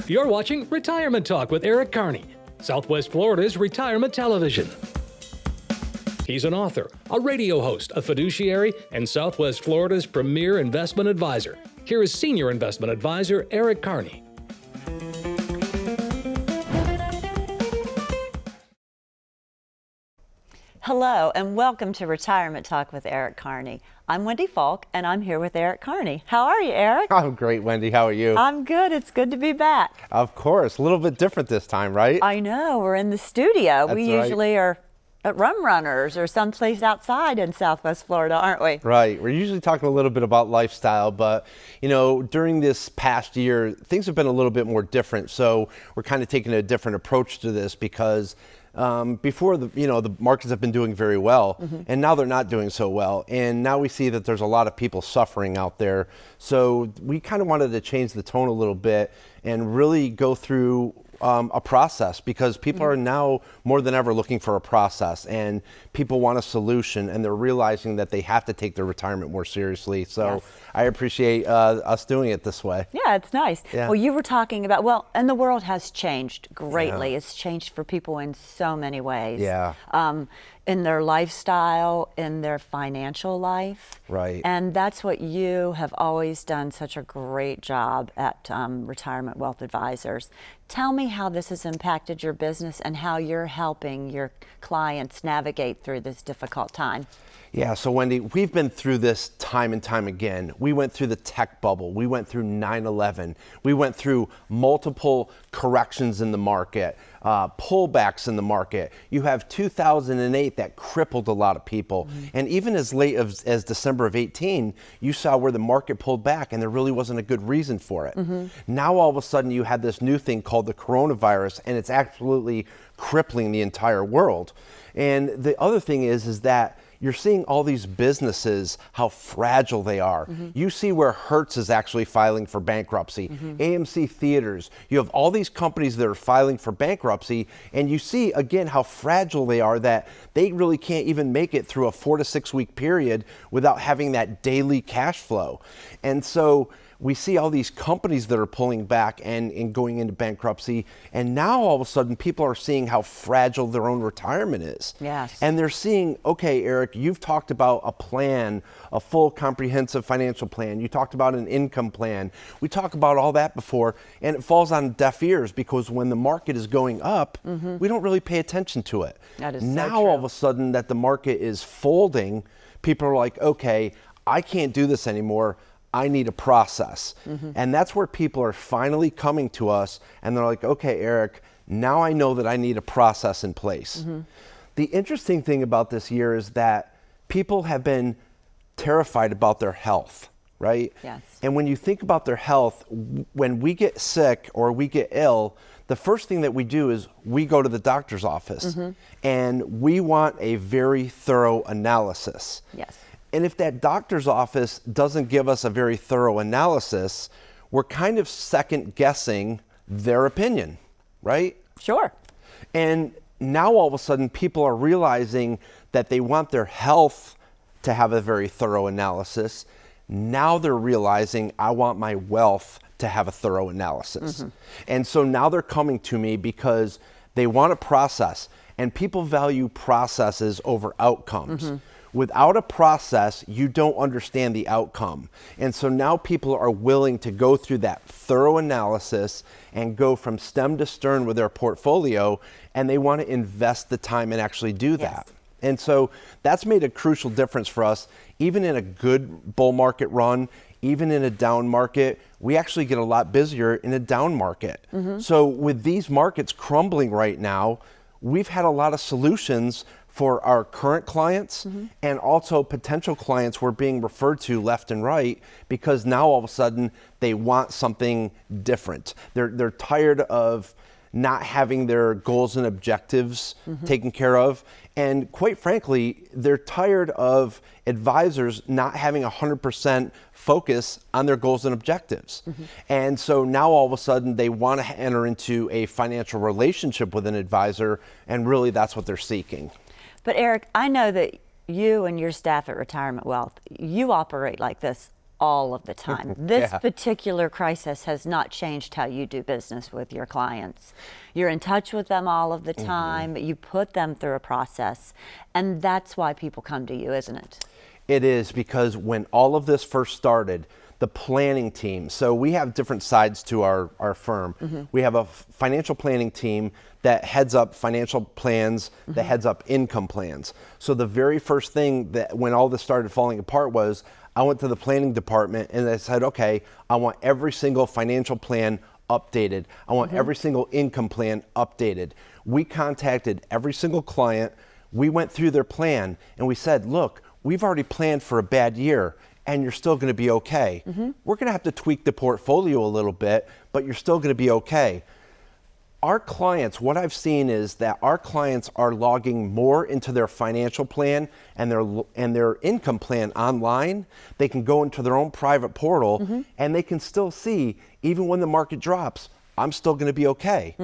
You're watching Retirement Talk with Eric Kearney, Southwest Florida's retirement television. He's an author, a radio host, a fiduciary, and Southwest Florida's premier investment advisor. Here is Senior Investment Advisor Eric Kearney. Hello and welcome to Retirement Talk with Eric Kearney. I'm Wendy Falk and I'm here with Eric Kearney. How are you, Eric? I'm great, Wendy. How are you? I'm good. It's good to be back. Of course. A little bit different this time, right? I know. We're in the studio. That's we right. usually are at Rum Runners or someplace outside in Southwest Florida, aren't we? Right. We're usually talking a little bit about lifestyle, but you know, during this past year, things have been a little bit more different. So we're kind of taking a different approach to this because before the markets have been doing very well, and now they're not doing so well. And now we see that there's a lot of people suffering out there. So we kind of wanted to change the tone a little bit and really go through a process, because people are now more than ever looking for a process, and people want a solution, and they're realizing that they have to take their retirement more seriously. So yes. I appreciate us doing it this way. Yeah, it's nice. Yeah. Well, you were talking about, and the world has changed greatly. Yeah. It's changed for people in so many ways. Yeah. In their lifestyle, in their financial life. Right. And that's what you have always done such a great job at Retirement Wealth Advisors. Tell me how this has impacted your business and how you're helping your clients navigate through this difficult time. Yeah, so Wendy, we've been through this time and time again. We went through the tech bubble. We went through 9/11. We went through multiple corrections in the market, pullbacks in the market. You have 2008 that crippled a lot of people. And even as late as December of 18, you saw where the market pulled back and there really wasn't a good reason for it. Now all of a sudden you had this new thing called the coronavirus, and it's absolutely crippling the entire world. And the other thing is that you're seeing all these businesses, how fragile they are. You see where Hertz is actually filing for bankruptcy, AMC Theaters. You have all these companies that are filing for bankruptcy, and you see, again, how fragile they are, that they really can't even make it through a 4 to 6 week period without having that daily cash flow. And so we see all these companies that are pulling back and going into bankruptcy, and now all of a sudden people are seeing how fragile their own retirement is. Yes. And they're seeing, okay, Eric, you've talked about a plan, a full comprehensive financial plan. You talked about an income plan. We talked about all that before, and it falls on deaf ears because when the market is going up, we don't really pay attention to it. That is now so true. All of a sudden that the market is folding, people are like, okay, I can't do this anymore. I need a process. And that's where people are finally coming to us and they're like, okay, Eric, now I know that I need a process in place. The interesting thing about this year is that people have been terrified about their health, right? Yes. And when you think about their health, when we get sick or we get ill, the first thing that we do is we go to the doctor's office and we want a very thorough analysis. Yes. And if that doctor's office doesn't give us a very thorough analysis, we're kind of second guessing their opinion, right? Sure. And now all of a sudden people are realizing that they want their health to have a very thorough analysis. Now they're realizing I want my wealth to have a thorough analysis. And so now they're coming to me because they want a process, and people value processes over outcomes. Without a process, you don't understand the outcome. And so now people are willing to go through that thorough analysis and go from stem to stern with their portfolio, and they want to invest the time and actually do that. And so that's made a crucial difference for us. Even in a good bull market run, even in a down market, we actually get a lot busier in a down market. So with these markets crumbling right now, we've had a lot of solutions for our current clients and also potential clients we're being referred to left and right, because now all of a sudden they want something different. They're tired of not having their goals and objectives taken care of. And quite frankly, they're tired of advisors not having 100% focus on their goals and objectives. And so now all of a sudden they want to enter into a financial relationship with an advisor, and really that's what they're seeking. But Eric, I know that you and your staff at Retirement Wealth, you operate like this all of the time. This Yeah. particular crisis has not changed how you do business with your clients. You're in touch with them all of the time, you put them through a process, and that's why people come to you, isn't it? It is, because when all of this first started, the planning team, so we have different sides to our firm. We have a financial planning team that heads up financial plans, that heads up income plans. So the very first thing that when all this started falling apart was I went to the planning department and I said, okay, I want every single financial plan updated. I want every single income plan updated. We contacted every single client. We went through their plan and we said, look, we've already planned for a bad year and you're still going to be okay. We're going to have to tweak the portfolio a little bit, but you're still going to be okay. Our clients, what I've seen is that our clients are logging more into their financial plan and their income plan online. They can go into their own private portal and they can still see, even when the market drops, I'm still going to be okay.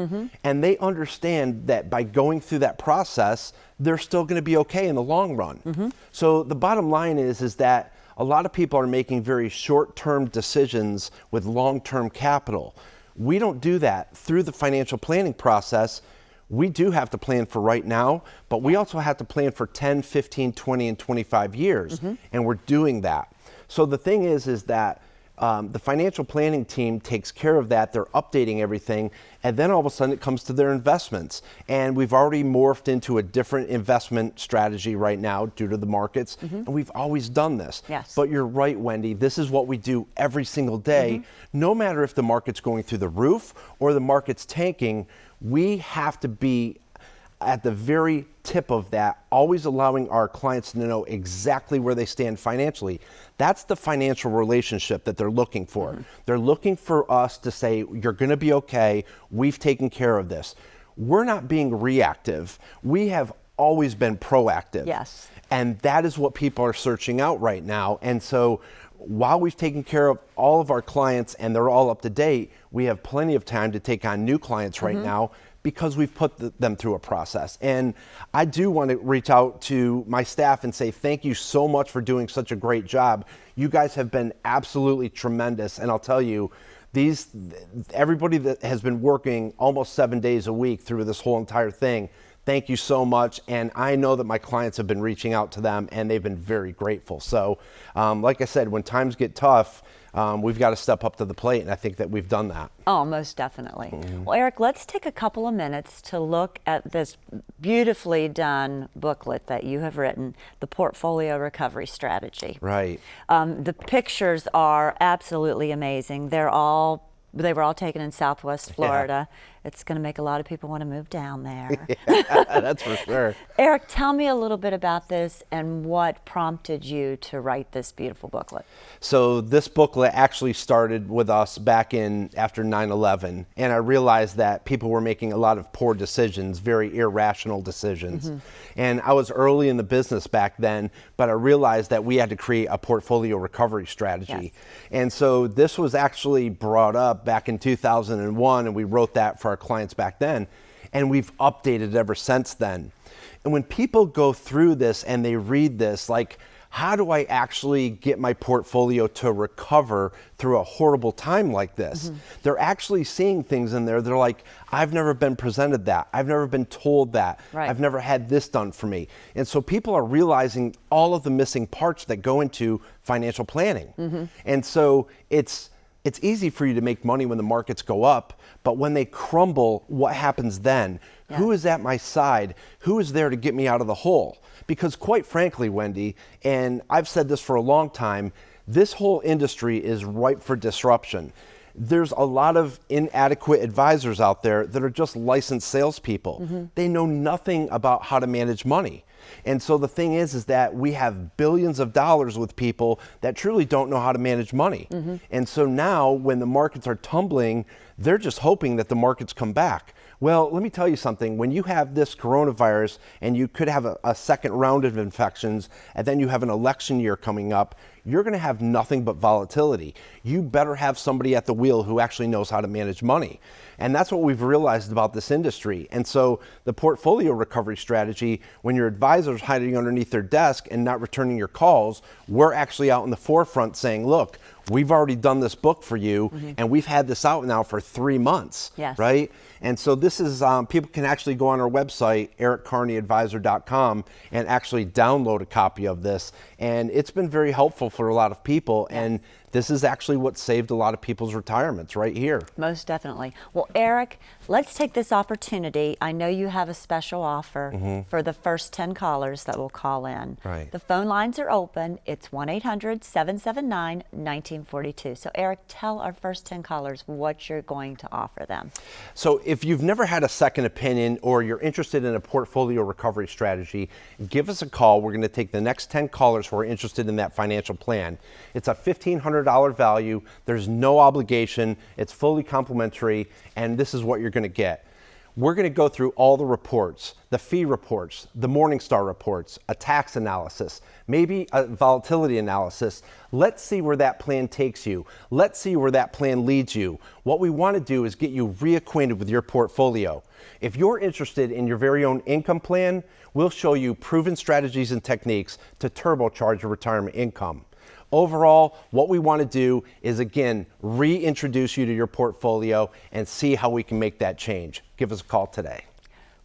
And they understand that by going through that process, they're still going to be okay in the long run. So the bottom line is that a lot of people are making very short-term decisions with long-term capital. We don't do that. Through the financial planning process, we do have to plan for right now, but we also have to plan for 10, 15, 20, and 25 years, and we're doing that. So the thing is that the financial planning team takes care of that. They're updating everything, and then all of a sudden it comes to their investments. And we've already morphed into a different investment strategy right now due to the markets, and we've always done this. Yes. But you're right, Wendy, this is what we do every single day. No matter if the market's going through the roof or the market's tanking, we have to be at the very tip of that, always allowing our clients to know exactly where they stand financially. That's the financial relationship that they're looking for. They're looking for us to say, you're going to be okay. We've taken care of this. We're not being reactive. We have always been proactive. Yes. And that is what people are searching out right now. And so while we've taken care of all of our clients and they're all up to date, we have plenty of time to take on new clients right now, because we've put them through a process. And I do want to reach out to my staff and say thank you so much for doing such a great job. You guys have been absolutely tremendous. And I'll tell you, everybody that has been working almost 7 days a week through this whole entire thing, thank you so much. And I know that my clients have been reaching out to them and they've been very grateful. So like I said, when times get tough, we've got to step up to the plate, and I think that we've done that. Oh, most definitely. Well, Eric, let's take a couple of minutes to look at this beautifully done booklet that you have written, The Portfolio Recovery Strategy. Right. The pictures are absolutely amazing. They were all taken in Southwest Florida. It's going to make a lot of people want to move down there. That's for sure. Eric, tell me a little bit about this and what prompted you to write this beautiful booklet. So this booklet actually started with us back after 9/11, and I realized that people were making a lot of poor decisions, very irrational decisions. And I was early in the business back then, but I realized that we had to create a portfolio recovery strategy. And so this was actually brought up back in 2001, and we wrote that for our clients back then, and we've updated ever since then. And when people go through this and they read this, like, how do I actually get my portfolio to recover through a horrible time like this? They're actually seeing things in there. They're like, I've never been presented that. I've never been told that. Right. I've never had this done for me. And so people are realizing all of the missing parts that go into financial planning. And so it's easy for you to make money when the markets go up, but when they crumble, what happens then? Who is at my side? Who is there to get me out of the hole? Because quite frankly, Wendy, and I've said this for a long time, this whole industry is ripe for disruption. There's a lot of inadequate advisors out there that are just licensed salespeople. They know nothing about how to manage money. And so the thing is that we have billions of dollars with people that truly don't know how to manage money. And so now when the markets are tumbling, they're just hoping that the markets come back. Well, let me tell you something. When you have this coronavirus and you could have a second round of infections, and then you have an election year coming up, you're going to have nothing but volatility. You better have somebody at the wheel who actually knows how to manage money. And that's what we've realized about this industry. And so the portfolio recovery strategy, when your advisor's hiding underneath their desk and not returning your calls, we're actually out in the forefront saying, look, we've already done this book for you, and we've had this out now for 3 months, Yes. right? And so this is, people can actually go on our website, erickearneyadvisor.com, and actually download a copy of this. And it's been very helpful for a lot of people. Yes. And this is actually what saved a lot of people's retirements right here. Most definitely. Well, Eric, let's take this opportunity. I know you have a special offer for the first 10 callers that will call in. Right. The phone lines are open. It's 1-800-779-1942. So, Eric, tell our first 10 callers what you're going to offer them. So if you've never had a second opinion or you're interested in a portfolio recovery strategy, give us a call. We're going to take the next 10 callers who are interested in that financial plan. It's a $1,500 value. There's no obligation. It's fully complimentary, and this is what you're going to get. We're going to go through all the reports, the fee reports, the Morningstar reports, a tax analysis, maybe a volatility analysis. Let's see where that plan takes you. Let's see where that plan leads you. What we want to do is get you reacquainted with your portfolio. If you're interested in your very own income plan, we'll show you proven strategies and techniques to turbocharge your retirement income. Overall, what we want to do is, again, reintroduce you to your portfolio and see how we can make that change. Give us a call today.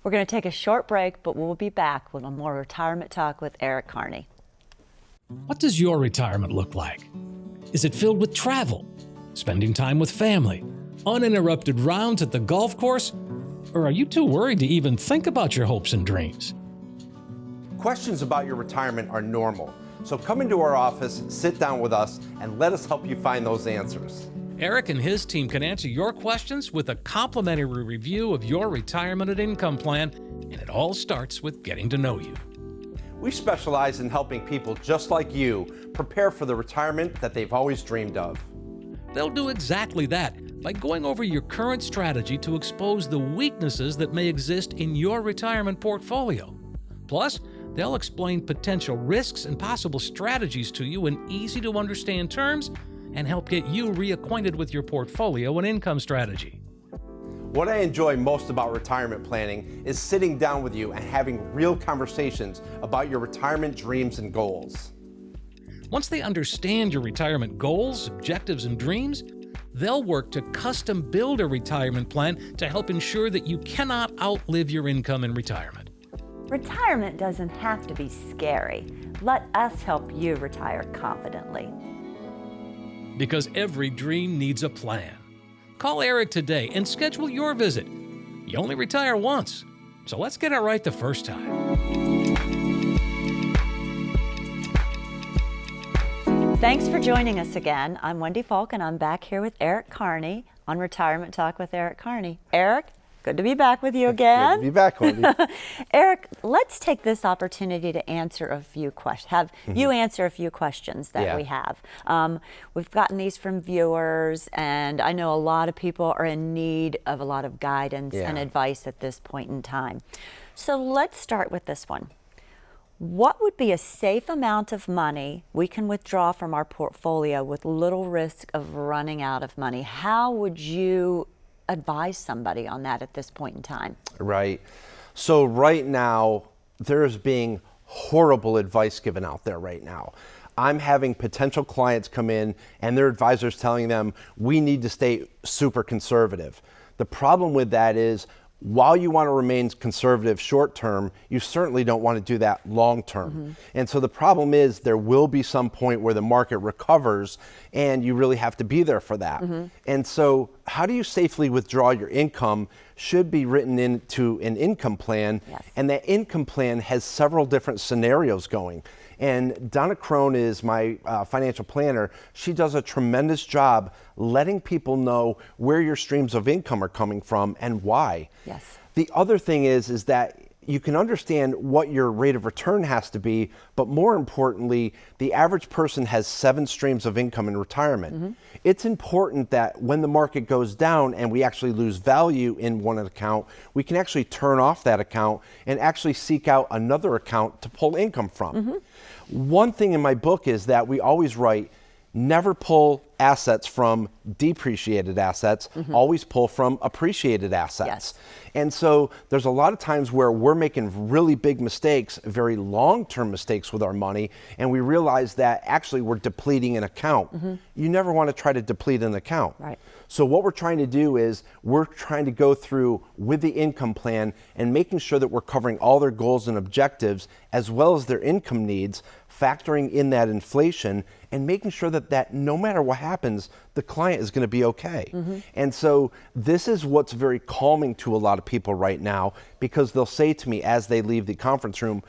We're going to take a short break, but we'll be back with a more retirement talk with Eric Kearney. What does your retirement look like? Is it filled with travel, spending time with family, uninterrupted rounds at the golf course? Or are you too worried to even think about your hopes and dreams? Questions about your retirement are normal. So come into our office, sit down with us, and let us help you find those answers. Eric and his team can answer your questions with a complimentary review of your retirement and income plan, and it all starts with getting to know you. We specialize in helping people just like you prepare for the retirement that they've always dreamed of. They'll do exactly that by going over your current strategy to expose the weaknesses that may exist in your retirement portfolio. Plus, they'll explain potential risks and possible strategies to you in easy-to-understand terms and help get you reacquainted with your portfolio and income strategy. What I enjoy most about retirement planning is sitting down with you and having real conversations about your retirement dreams and goals. Once they understand your retirement goals, objectives, and dreams, they'll work to custom build a retirement plan to help ensure that you cannot outlive your income in retirement. Retirement doesn't have to be scary. Let us help you retire confidently. Because every dream needs a plan. Call Eric today and schedule your visit. You only retire once, so let's get it right the first time. Thanks for joining us again. I'm Wendy Falk, and I'm back here with Eric Kearney on Retirement Talk with Eric Kearney. Eric, good to be back with you again. Good to be back, Wendy. Eric, let's take this opportunity to answer a few questions. Have you answer a few questions that we have. We've gotten these from viewers, and I know a lot of people are in need of a lot of guidance and advice at this point in time. So let's start with this one. What would be a safe amount of money we can withdraw from our portfolio with little risk of running out of money? How would you advise somebody on that at this point in time? Right. So right now, there's being horrible advice given out there right now. I'm having potential clients come in and their advisors telling them, we need to stay super conservative. The problem with that is, while you want to remain conservative short term, you certainly don't want to do that long term. And so the problem is there will be some point where the market recovers and you really have to be there for that. And so how do you safely withdraw your income should be written into an income plan. And that income plan has several different scenarios going. And Donna Crone is my financial planner. She does a tremendous job letting people know where your streams of income are coming from and why. The other thing is that you can understand what your rate of return has to be, but more importantly, the average person has 7 streams of income in retirement. It's important that when the market goes down and we actually lose value in one account, we can actually turn off that account and actually seek out another account to pull income from. One thing in my book is that we always write, never pull assets from depreciated assets, always pull from appreciated assets. Yes. And so there's a lot of times where we're making really big mistakes, very long-term mistakes with our money, and we realize that actually we're depleting an account. You never want to try to deplete an account. Right. So what we're trying to do is we're trying to go through with the income plan and making sure that we're covering all their goals and objectives as well as their income needs, factoring in that inflation and making sure that no matter what happens, the client is going to be okay. And so this is what's very calming to a lot of people right now, because they'll say to me as they leave the conference room,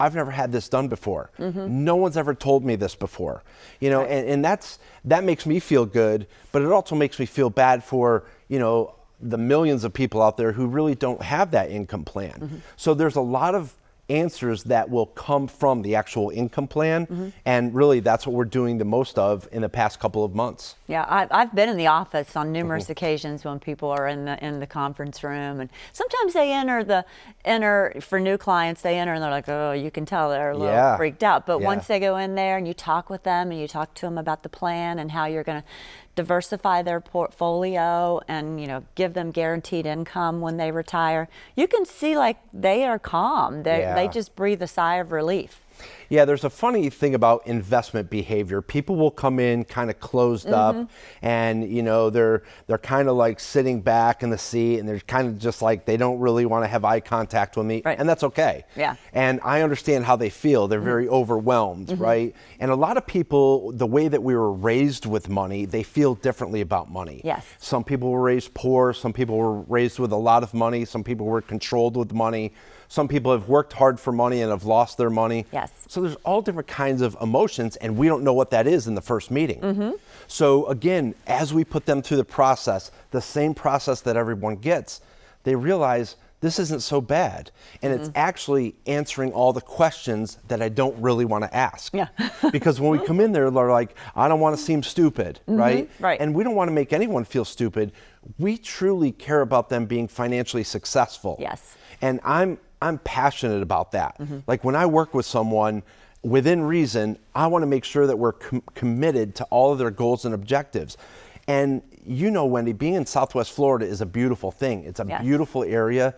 I've never had this done before. No one's ever told me this before. You know, and that makes me feel good, but it also makes me feel bad for, you know, the millions of people out there who really don't have that income plan. So there's a lot of answers that will come from the actual income plan, and really that's what we're doing the most of in the past couple of months. Yeah, I've been in the office on numerous occasions when people are in the conference room, and sometimes they enter for new clients. They enter and they're like, oh, you can tell they're a little freaked out. But once they go in there and you talk with them and you talk to them about the plan and how you're going to diversify their portfolio and, you know, give them guaranteed income when they retire, you can see like they are calm. They just breathe a sigh of relief. Yeah, there's a funny thing about investment behavior. People will come in kind of closed up, and you know they're kind of like sitting back in the seat, and they're kind of just like they don't really want to have eye contact with me, and that's okay. Yeah. And I understand how they feel. They're very overwhelmed, right? And a lot of people, the way that we were raised with money, they feel differently about money. Yes. Some people were raised poor. Some people were raised with a lot of money. Some people were controlled with money. Some people have worked hard for money and have lost their money. Yes. So there's all different kinds of emotions, and we don't know what that is in the first meeting. So again, as we put them through the process, the same process that everyone gets, they realize this isn't so bad. And it's actually answering all the questions that I don't really want to ask. Yeah. Because when we come in there, they're like, I don't want to seem stupid, right? Right. And we don't want to make anyone feel stupid. We truly care about them being financially successful. Yes. And I'm passionate about that. Like when I work with someone, within reason, I want to make sure that we're committed to all of their goals and objectives. And you know, Wendy, being in Southwest Florida is a beautiful thing. It's a beautiful area.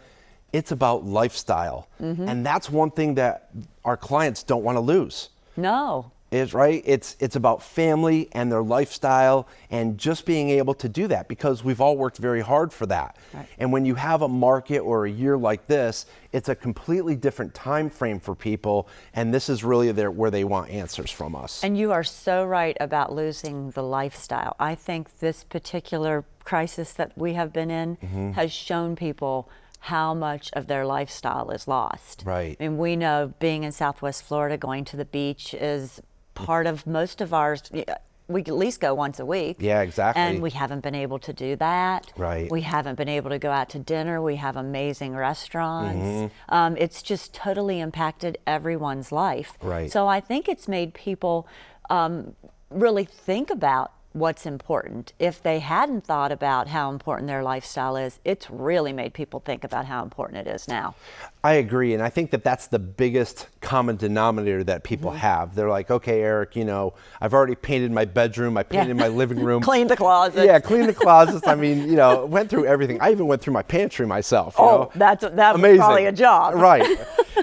It's about lifestyle. And that's one thing that our clients don't want to lose. No. Is right. It's about family and their lifestyle and just being able to do that, because we've all worked very hard for that. Right. And when you have a market or a year like this, it's a completely different time frame for people, and this is really where they want answers from us. And you are so right about losing the lifestyle. I think this particular crisis that we have been in has shown people how much of their lifestyle is lost. Right. And we know, being in Southwest Florida, going to the beach is part of most of ours. We at least go once a week. Yeah, exactly. And we haven't been able to do that. Right. We haven't been able to go out to dinner. We have amazing restaurants. It's just totally impacted everyone's life. Right. So I think it's made people really think about what's important. If they hadn't thought about how important their lifestyle is, it's really made people think about how important it is now. I agree, and I think that that's the biggest common denominator that people have. They're like, okay, Eric, you know, I've already painted my bedroom, I painted my living room. Cleaned the closet. Yeah, cleaned the closets. I mean, you know, went through everything. I even went through my pantry myself. You know? That was Amazing. probably a job. Right.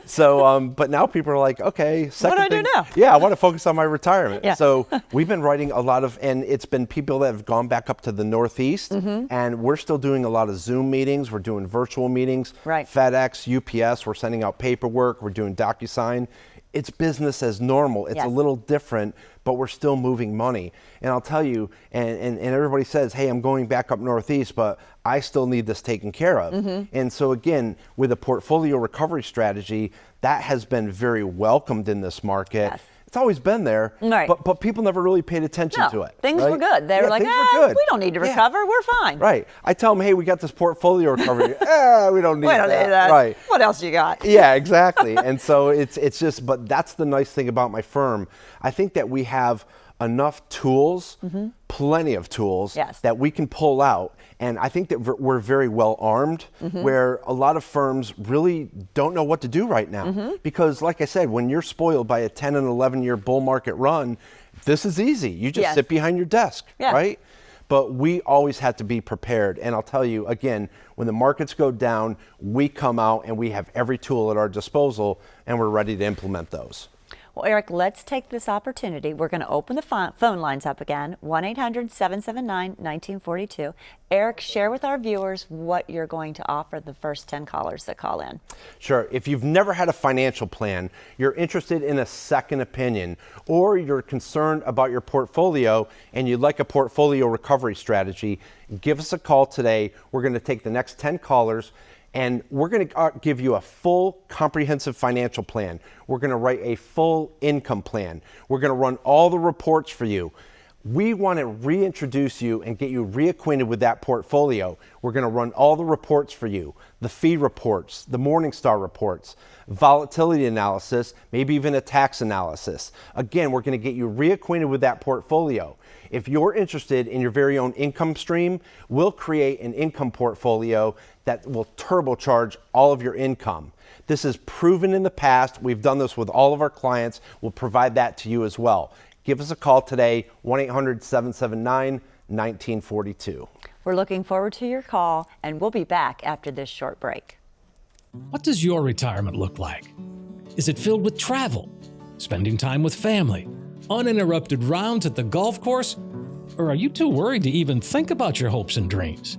So, but now people are like, okay, second what do I do now? Yeah, I want to focus on my retirement. Yeah. So we've been writing a lot of, and it's been people that have gone back up to the Northeast, and we're still doing a lot of Zoom meetings. We're doing virtual meetings. Right. FedEx, UPS, we're sending out paperwork. We're doing DocuSign. It's business as normal. It's a little different, but we're still moving money. And I'll tell you, and everybody says, hey, I'm going back up Northeast, but I still need this taken care of. And so again, with a portfolio recovery strategy, that has been very welcomed in this market. Yes. It's always been there, Right. but people never really paid attention to it. Things right? were good. They were like, things were good. we don't need to recover. We're fine. Right. I tell them, hey, we got this portfolio recovery. We don't need We don't need that. Right. What else you got? Yeah, exactly. And so it's just, but that's the nice thing about my firm. I think that we have enough tools, plenty of tools Yes. that we can pull out. And I think that we're very well armed, where a lot of firms really don't know what to do right now. Because like I said, when you're spoiled by a 10 and 11-year bull market run, this is easy. You just Yes. sit behind your desk, Yeah. right? But we always have to be prepared. And I'll tell you, again, when the markets go down, we come out and we have every tool at our disposal, and we're ready to implement those. Well, Eric, let's take this opportunity. We're going to open the phone lines up again, 1-800-779-1942. Eric, share with our viewers what you're going to offer the first 10 callers that call in. Sure. If you've never had a financial plan, you're interested in a second opinion, or you're concerned about your portfolio and you'd like a portfolio recovery strategy, give us a call today. We're going to take the next 10 callers, and we're going to give you a full comprehensive financial plan. We're going to write a full income plan. We're going to run all the reports for you. We want to reintroduce you and get you reacquainted with that portfolio. We're going to run all the reports for you, the fee reports, the Morningstar reports, volatility analysis, maybe even a tax analysis. Again, we're going to get you reacquainted with that portfolio. If you're interested in your very own income stream, we'll create an income portfolio that will turbocharge all of your income. This is proven in the past. We've done this with all of our clients. We'll provide that to you as well. Give us a call today, 1-800-779-1942. We're looking forward to your call, and we'll be back after this short break. What does your retirement look like? Is it filled with travel, spending time with family, uninterrupted rounds at the golf course? Or are you too worried to even think about your hopes and dreams?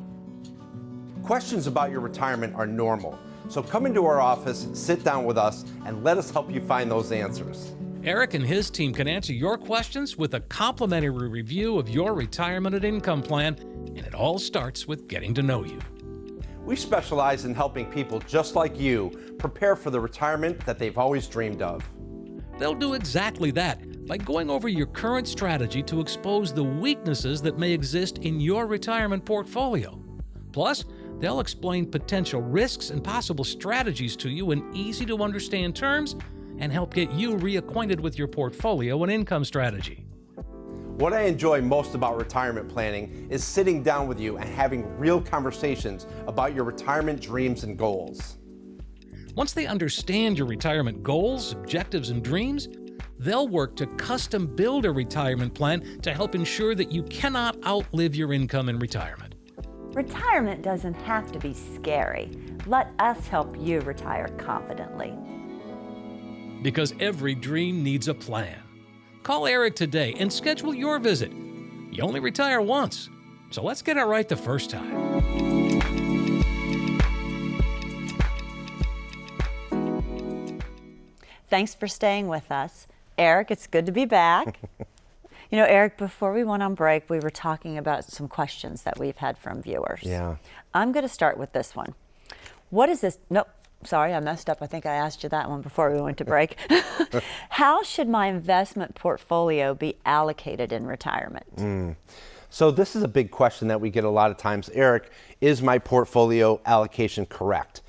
Questions about your retirement are normal. So come into our office, sit down with us, and let us help you find those answers. Eric and his team can answer your questions with a complimentary review of your retirement and income plan, and it all starts with getting to know you. We specialize in helping people just like you prepare for the retirement that they've always dreamed of. They'll do exactly that by going over your current strategy to expose the weaknesses that may exist in your retirement portfolio. Plus, they'll explain potential risks and possible strategies to you in easy-to-understand terms and help get you reacquainted with your portfolio and income strategy. What I enjoy most about retirement planning is sitting down with you and having real conversations about your retirement dreams and goals. Once they understand your retirement goals, objectives, and dreams, they'll work to custom build a retirement plan to help ensure that you cannot outlive your income in retirement. Retirement doesn't have to be scary. Let us help you retire confidently. Because every dream needs a plan. Call Eric today and schedule your visit. You only retire once, so let's get it right the first time. Thanks for staying with us. Eric, it's good to be back. You know, Eric, before we went on break, we were talking about some questions that we've had from viewers. Yeah. I'm going to start with this one. What is this? Nope, sorry, I messed up. I think I asked you that one before we went to break. How should my investment portfolio be allocated in retirement? So this is a big question that we get a lot of times. Eric, is my portfolio allocation correct?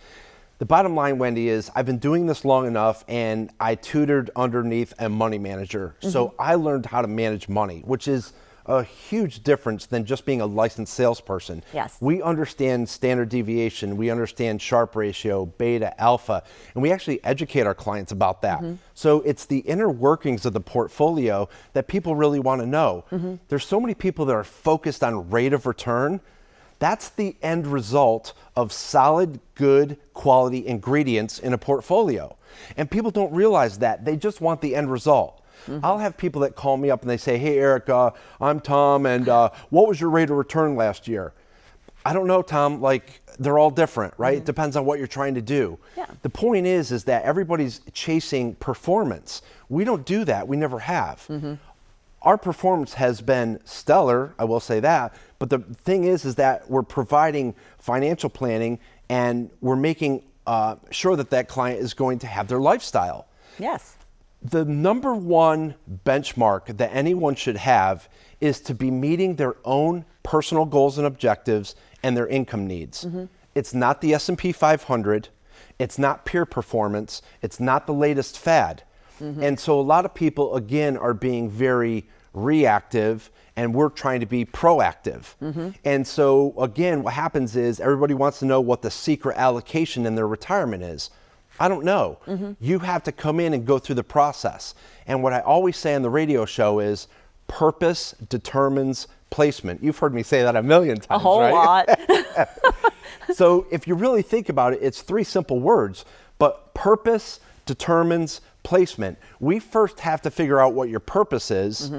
The bottom line, Wendy, is I've been doing this long enough, and I tutored underneath a money manager. So I learned how to manage money, which is a huge difference than just being a licensed salesperson. Yes. We understand standard deviation, we understand Sharpe ratio, beta, alpha, and we actually educate our clients about that. So it's the inner workings of the portfolio that people really want to know. There's so many people that are focused on rate of return. That's the end result of solid, good quality ingredients in a portfolio. And people don't realize that. They just want the end result. I'll have people that call me up and they say, hey, Eric, I'm Tom, and what was your rate of return last year? I don't know, Tom. Like, they're all different, right? It depends on what you're trying to do. Yeah. The point is that everybody's chasing performance. We don't do that. We never have. Our performance has been stellar, I will say that, but the thing is that we're providing financial planning and we're making sure that that client is going to have their lifestyle. Yes. The number one benchmark that anyone should have is to be meeting their own personal goals and objectives and their income needs. It's not the S&P 500, it's not peer performance, it's not the latest fad. And so a lot of people, again, are being very reactive and we're trying to be proactive. And so again, what happens is everybody wants to know what the secret allocation in their retirement is. I don't know. You have to come in and go through the process. And what I always say on the radio show is purpose determines placement. You've heard me say that a million times, A whole right? lot. So if you really think about it, it's three simple words, but purpose determines placement. We first have to figure out what your purpose is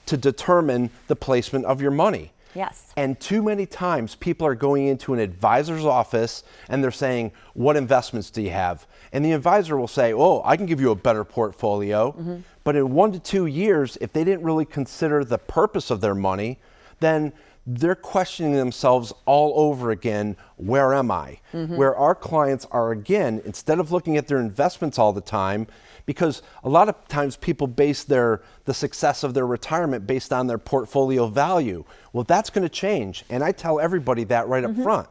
to determine the placement of your money. Yes. And too many times people are going into an advisor's office and they're saying, what investments do you have? And the advisor will say, oh, I can give you a better portfolio. But in 1 to 2 years, if they didn't really consider the purpose of their money, then they're questioning themselves all over again, where am I? Where our clients are, again, instead of looking at their investments all the time, because a lot of times people base the success of their retirement based on their portfolio value. Well, that's going to change. And I tell everybody that right up front.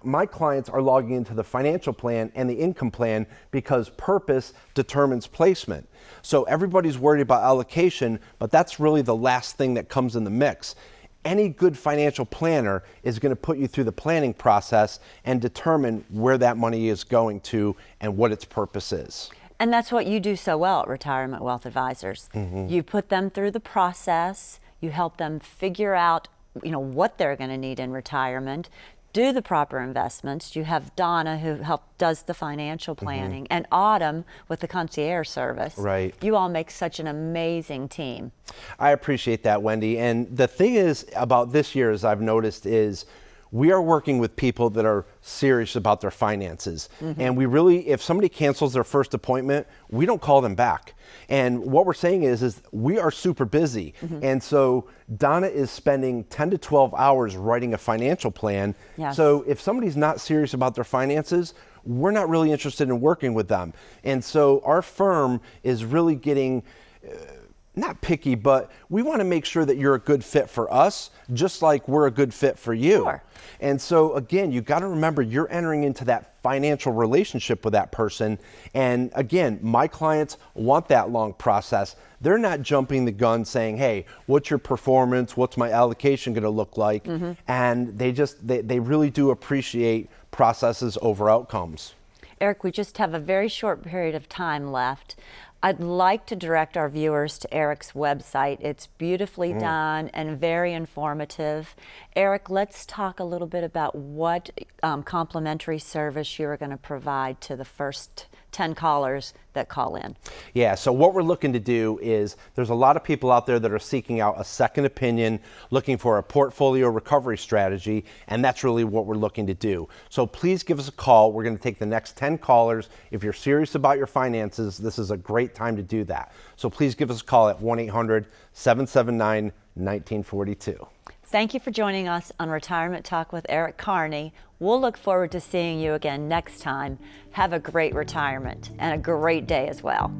My clients are logging into the financial plan and the income plan because purpose determines placement. So everybody's worried about allocation, but that's really the last thing that comes in the mix. Any good financial planner is going to put you through the planning process and determine where that money is going to and what its purpose is. And that's what you do so well at Retirement Wealth Advisors. You put them through the process, you help them figure out, what they're going to need in retirement, do the proper investments. You have Donna who does the financial planning, and Autumn with the concierge service. Right. You all make such an amazing team. I appreciate that, Wendy. And the thing is about this year, as I've noticed, is we are working with people that are serious about their finances. And we really, if somebody cancels their first appointment, we don't call them back. And what we're saying is we are super busy. And so Donna is spending 10 to 12 hours writing a financial plan. Yes. So if somebody's not serious about their finances, we're not really interested in working with them. And so our firm is really getting not picky, but we want to make sure that you're a good fit for us, just like we're a good fit for you. Sure. And so again, you got to remember you're entering into that financial relationship with that person. And again, my clients want that long process. They're not jumping the gun saying, hey, what's your performance? What's my allocation going to look like? And they really do appreciate processes over outcomes. Eric, we just have a very short period of time left. I'd like to direct our viewers to Eric's website. It's beautifully done and very informative. Eric, let's talk a little bit about what complimentary service you're going to provide to the first 10 callers that call in. Yeah, so what we're looking to do is there's a lot of people out there that are seeking out a second opinion, looking for a portfolio recovery strategy, and that's really what we're looking to do. So please give us a call. We're going to take the next 10 callers. If you're serious about your finances, this is a great time to do that. So please give us a call at 1-800-779-1942. Thank you for joining us on Retirement Talk with Eric Kearney. We'll look forward to seeing you again next time. Have a great retirement and a great day as well.